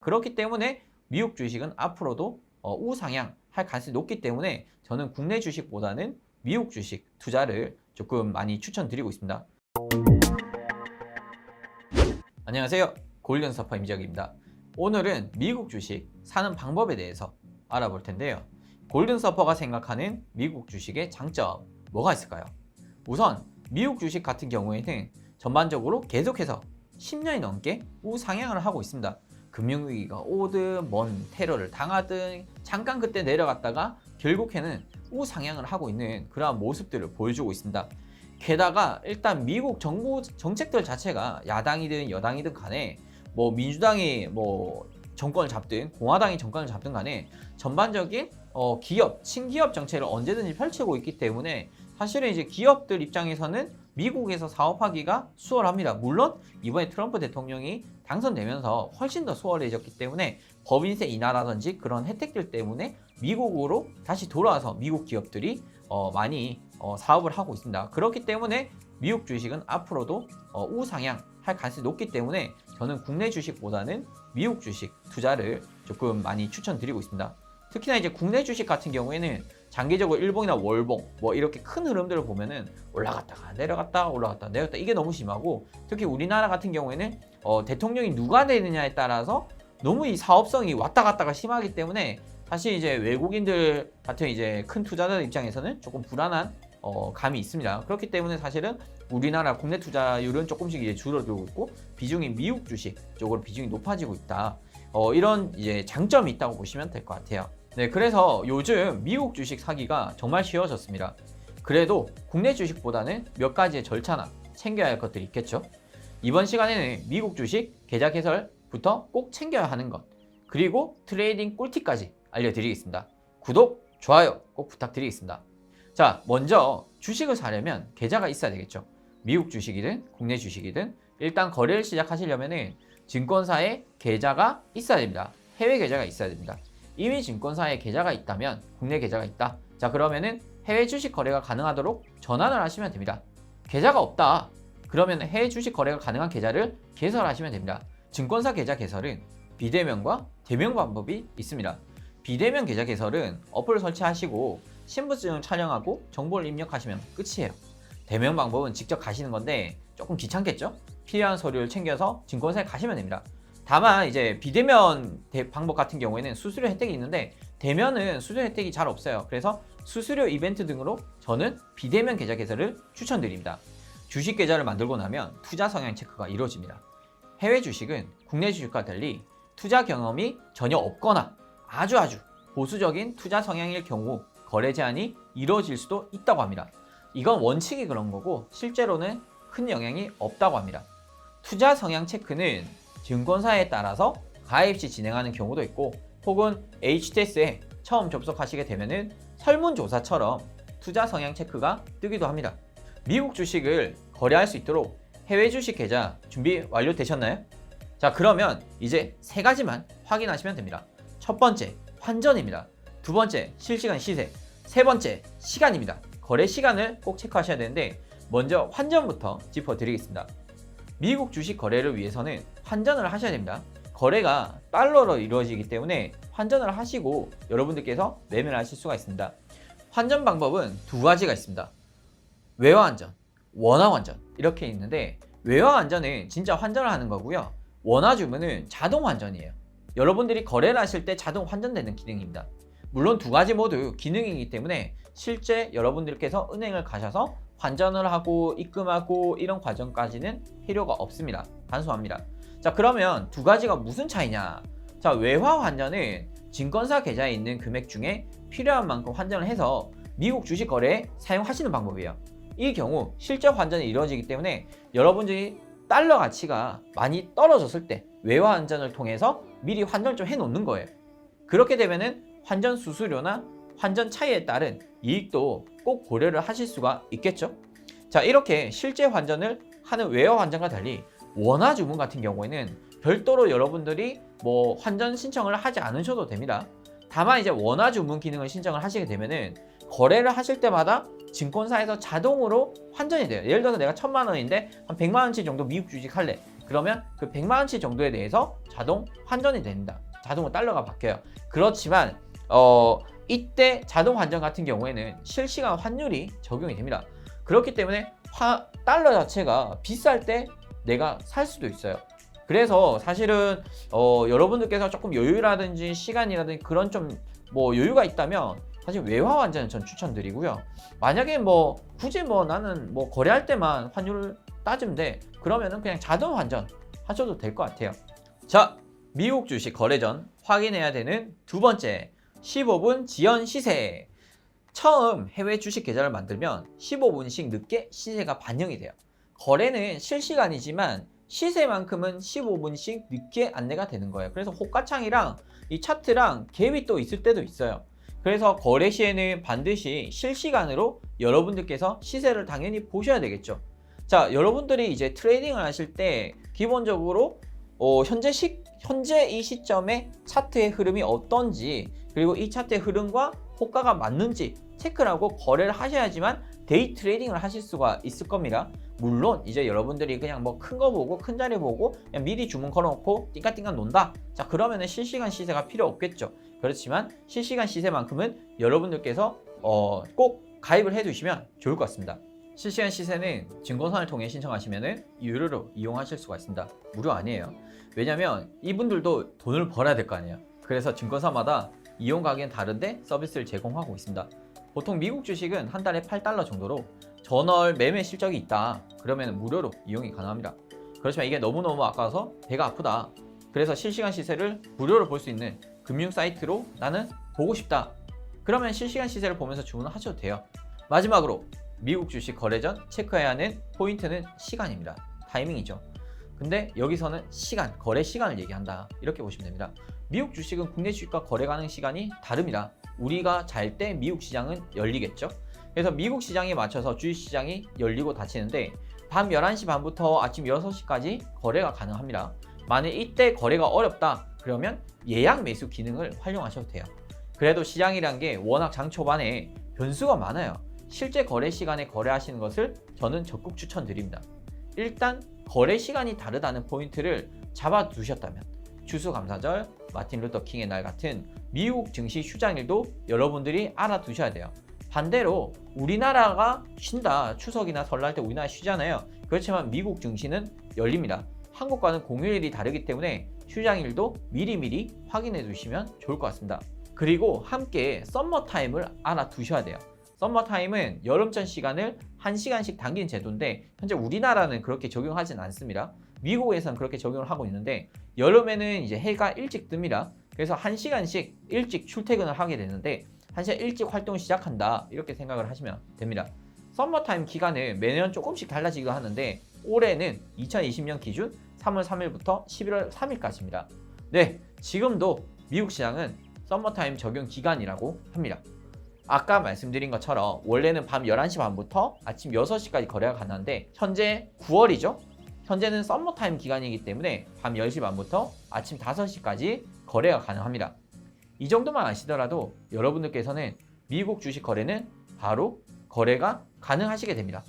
그렇기 때문에 미국 주식은 앞으로도 우상향 할 가능성이 높기 때문에 저는 국내 주식보다는 미국 주식 투자를 조금 많이 추천드리고 있습니다. 안녕하세요. 골든서퍼 임지혁입니다. 오늘은 미국 주식 사는 방법에 대해서 알아볼 텐데요. 골든서퍼가 생각하는 미국 주식의 장점 뭐가 있을까요? 우선 미국 주식 같은 경우에는 전반적으로 계속해서 10년이 넘게 우상향을 하고 있습니다. 금융위기가 오든 뭔 테러를 당하든 잠깐 그때 내려갔다가 결국에는 우상향을 하고 있는 그러한 모습들을 보여주고 있습니다. 게다가 일단 미국 정부 정책들 자체가 야당이든 여당이든 간에 뭐 민주당이 정권을 잡든 공화당이 정권을 잡든 간에 전반적인 기업, 친기업 정책을 언제든지 펼치고 있기 때문에 사실은 이제 기업들 입장에서는 미국에서 사업하기가 수월합니다. 물론 이번에 트럼프 대통령이 당선되면서 훨씬 더 수월해졌기 때문에 법인세 인하라든지 그런 혜택들 때문에 미국으로 다시 돌아와서 미국 기업들이 많이 사업을 하고 있습니다. 그렇기 때문에 미국 주식은 앞으로도 우상향 할 가능성이 높기 때문에 저는 국내 주식보다는 미국 주식 투자를 조금 많이 추천드리고 있습니다. 특히나 이제 국내 주식 같은 경우에는 장기적으로 일봉이나 월봉 이렇게 큰 흐름들을 보면은 올라갔다가 내려갔다 이게 너무 심하고, 특히 우리나라 같은 경우에는 대통령이 누가 되느냐에 따라서 너무 이 사업성이 왔다 갔다가 심하기 때문에 사실 이제 외국인들 같은 이제 큰 투자자들 입장에서는 조금 불안한 감이 있습니다. 그렇기 때문에 사실은 우리나라 국내 투자율은 조금씩 이제 줄어들고 있고 비중이 미국 주식 쪽으로 비중이 높아지고 있다. 이런 이제 장점이 있다고 보시면 될 것 같아요. 네, 그래서 요즘 미국 주식 사기가 정말 쉬워졌습니다. 그래도 국내 주식보다는 몇 가지의 절차나 챙겨야 할 것들이 있겠죠. 이번 시간에는 미국 주식 계좌 개설부터 꼭 챙겨야 하는 것, 그리고 트레이딩 꿀팁까지 알려드리겠습니다. 구독, 좋아요 꼭 부탁드리겠습니다. 자, 먼저 주식을 사려면 계좌가 있어야 되겠죠. 미국 주식이든 국내 주식이든 일단 거래를 시작하시려면 증권사에 계좌가 있어야 됩니다. 해외 계좌가 있어야 됩니다. 이미 증권사에 계좌가 있다면, 국내 계좌가 있다. 자, 그러면은 해외 주식 거래가 가능하도록 전환을 하시면 됩니다. 계좌가 없다. 그러면 해외 주식 거래가 가능한 계좌를 개설하시면 됩니다. 증권사 계좌 개설은 비대면과 대면 방법이 있습니다. 비대면 계좌 개설은 어플을 설치하시고 신분증을 촬영하고 정보를 입력하시면 끝이에요. 대면 방법은 직접 가시는 건데 조금 귀찮겠죠? 필요한 서류를 챙겨서 증권사에 가시면 됩니다. 다만 이제 비대면 방법 같은 경우에는 수수료 혜택이 있는데 대면은 수수료 혜택이 잘 없어요. 그래서 수수료 이벤트 등으로 저는 비대면 계좌 개설을 추천드립니다. 주식 계좌를 만들고 나면 투자 성향 체크가 이루어집니다. 해외 주식은 국내 주식과 달리 투자 경험이 전혀 없거나 아주 보수적인 투자 성향일 경우 거래 제한이 이루어질 수도 있다고 합니다. 이건 원칙이 그런 거고 실제로는 큰 영향이 없다고 합니다. 투자 성향 체크는 증권사에 따라서 가입 시 진행하는 경우도 있고, 혹은 HTS에 처음 접속하시게 되면은 설문조사처럼 투자 성향 체크가 뜨기도 합니다. 미국 주식을 거래할 수 있도록 해외 주식 계좌 준비 완료되셨나요? 자, 그러면 이제 세 가지만 확인하시면 됩니다. 첫 번째, 환전입니다. 두 번째, 실시간 시세. 세 번째, 시간입니다. 거래 시간을 꼭 체크하셔야 되는데 먼저 환전부터 짚어드리겠습니다. 미국 주식 거래를 위해서는 환전을 하셔야 됩니다. 거래가 달러로 이루어지기 때문에 환전을 하시고 여러분들께서 매매를 하실 수가 있습니다. 환전 방법은 두 가지가 있습니다. 외화 환전, 원화 환전 이렇게 있는데, 외화 환전은 진짜 환전을 하는 거고요. 원화 주문은 자동 환전이에요. 여러분들이 거래를 하실 때 자동 환전되는 기능입니다. 물론 두 가지 모두 기능이기 때문에 실제 여러분들께서 은행을 가셔서 환전을 하고 입금하고 이런 과정까지는 필요가 없습니다. 단순합니다. 자, 그러면 두 가지가 무슨 차이냐? 자, 외화 환전은 증권사 계좌에 있는 금액 중에 필요한 만큼 환전을 해서 미국 주식 거래에 사용하시는 방법이에요. 이 경우 실제 환전이 이루어지기 때문에 여러분들이 달러 가치가 많이 떨어졌을 때 외화 환전을 통해서 미리 환전을 좀 해놓는 거예요. 그렇게 되면은 환전 수수료나 환전 차이에 따른 이익도 꼭 고려를 하실 수가 있겠죠. 자, 이렇게 실제 환전을 하는 외화 환전과 달리 원화 주문 같은 경우에는 별도로 여러분들이 환전 신청을 하지 않으셔도 됩니다. 다만 이제 원화 주문 기능을 신청을 하시게 되면은 거래를 하실 때마다 증권사에서 자동으로 환전이 돼요. 예를 들어서 내가 1,000만 원인데 한 100만 원치 정도 미국 주식 할래. 그러면 그 100만 원치 정도에 대해서 자동 환전이 됩니다. 자동으로 달러가 바뀌어요. 그렇지만 이때 자동 환전 같은 경우에는 실시간 환율이 적용이 됩니다. 그렇기 때문에 달러 자체가 비쌀 때 내가 살 수도 있어요. 그래서 사실은 여러분들께서 조금 여유라든지 시간이라든지 그런 좀 여유가 있다면 사실 외화 환전은 전 추천드리고요. 만약에 굳이 나는 거래할 때만 환율을 따지면 돼, 그러면은 그냥 자동 환전 하셔도 될 것 같아요. 자, 미국 주식 거래 전 확인해야 되는 두 번째, 15분 지연 시세. 처음 해외 주식 계좌를 만들면 15분씩 늦게 시세가 반영이 돼요. 거래는 실시간이지만 시세만큼은 15분씩 늦게 안내가 되는 거예요. 그래서 호가창이랑 이 차트랑 갭이 또 있을 때도 있어요. 그래서 거래 시에는 반드시 실시간으로 여러분들께서 시세를 당연히 보셔야 되겠죠. 자, 여러분들이 이제 트레이딩을 하실 때 기본적으로 현재 이 시점에 차트의 흐름이 어떤지, 그리고 이 차트의 흐름과 호가가 맞는지 체크를 하고 거래를 하셔야지만 데이 트레이딩을 하실 수가 있을 겁니다. 물론 이제 여러분들이 그냥 큰 거 보고 큰 자리 보고 그냥 미리 주문 걸어놓고 띵까띵까 논다, 자 그러면은 실시간 시세가 필요 없겠죠. 그렇지만 실시간 시세만큼은 여러분들께서 꼭 가입을 해 두시면 좋을 것 같습니다. 실시간 시세는 증권사를 통해 신청하시면 유료로 이용하실 수가 있습니다. 무료 아니에요. 왜냐면 이분들도 돈을 벌어야 될 거 아니에요. 그래서 증권사마다 이용 가격은 다른데 서비스를 제공하고 있습니다. 보통 미국 주식은 한 달에 $8 정도로 전월 매매 실적이 있다, 그러면 무료로 이용이 가능합니다. 그렇지만 이게 너무너무 아까워서 배가 아프다, 그래서 실시간 시세를 무료로 볼 수 있는 금융 사이트로 나는 보고 싶다, 그러면 실시간 시세를 보면서 주문을 하셔도 돼요. 마지막으로 미국 주식 거래 전 체크해야 하는 포인트는 시간입니다. 타이밍이죠. 근데 여기서는 시간, 거래 시간을 얘기한다, 이렇게 보시면 됩니다. 미국 주식은 국내 주식과 거래 가능 시간이 다릅니다. 우리가 잘 때 미국 시장은 열리겠죠. 그래서 미국 시장에 맞춰서 주식 시장이 열리고 닫히는데 밤 11시 반부터 아침 6시까지 거래가 가능합니다. 만약 이때 거래가 어렵다, 그러면 예약 매수 기능을 활용하셔도 돼요. 그래도 시장이란 게 워낙 장 초반에 변수가 많아요. 실제 거래 시간에 거래하시는 것을 저는 적극 추천드립니다. 일단 거래 시간이 다르다는 포인트를 잡아 두셨다면 추수감사절, 마틴 루터 킹의 날 같은 미국 증시 휴장일도 여러분들이 알아두셔야 돼요. 반대로 우리나라가 쉰다, 추석이나 설날 때 우리나라 쉬잖아요. 그렇지만 미국 증시는 열립니다. 한국과는 공휴일이 다르기 때문에 휴장일도 미리미리 확인해 두시면 좋을 것 같습니다. 그리고 함께 썸머타임을 알아두셔야 돼요. 썸머타임은 여름전 시간을 1시간씩 당긴 제도인데 현재 우리나라는 그렇게 적용하진 않습니다. 미국에서는 그렇게 적용을 하고 있는데 여름에는 이제 해가 일찍 뜹니다. 그래서 1시간씩 일찍 출퇴근을 하게 되는데 1시간 일찍 활동을 시작한다, 이렇게 생각을 하시면 됩니다. 썸머타임 기간은 매년 조금씩 달라지기도 하는데 올해는 2020년 기준 3월 3일부터 11월 3일까지입니다. 네, 지금도 미국 시장은 썸머타임 적용 기간이라고 합니다. 아까 말씀드린 것처럼 원래는 밤 11시 반부터 아침 6시까지 거래가 가능한데 현재 9월이죠? 현재는 썸머타임 기간이기 때문에 밤 10시 반부터 아침 5시까지 거래가 가능합니다. 이 정도만 아시더라도 여러분들께서는 미국 주식 거래는 바로 거래가 가능하시게 됩니다.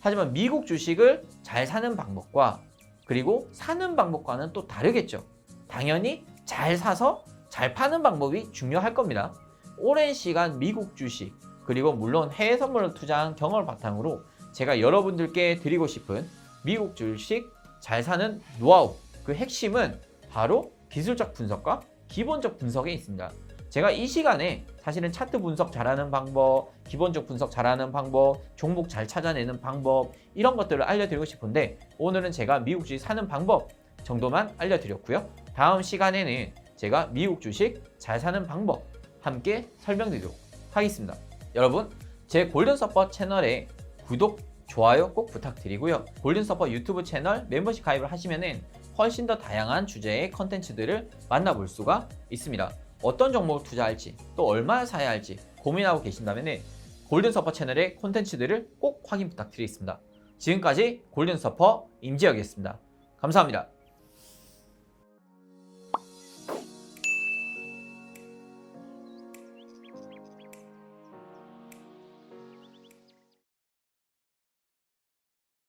하지만 미국 주식을 잘 사는 방법과 그리고 사는 방법과는 또 다르겠죠. 당연히 잘 사서 잘 파는 방법이 중요할 겁니다. 오랜 시간 미국 주식, 그리고 물론 해외 선물을 투자한 경험을 바탕으로 제가 여러분들께 드리고 싶은 미국 주식 잘 사는 노하우, 그 핵심은 바로 기술적 분석과 기본적 분석에 있습니다. 제가 이 시간에 사실은 차트 분석 잘하는 방법, 기본적 분석 잘하는 방법, 종목 잘 찾아내는 방법, 이런 것들을 알려드리고 싶은데 오늘은 제가 미국 주식 사는 방법 정도만 알려드렸고요. 다음 시간에는 제가 미국 주식 잘 사는 방법 함께 설명드리도록 하겠습니다. 여러분, 제 골든서퍼 채널에 구독, 좋아요 꼭 부탁드리고요. 골든서퍼 유튜브 채널 멤버십 가입을 하시면 훨씬 더 다양한 주제의 컨텐츠들을 만나볼 수가 있습니다. 어떤 종목을 투자할지, 또 얼마나 사야 할지 고민하고 계신다면 골든서퍼 채널의 콘텐츠들을 꼭 확인 부탁드리겠습니다. 지금까지 골든서퍼 임지혁이었습니다. 감사합니다.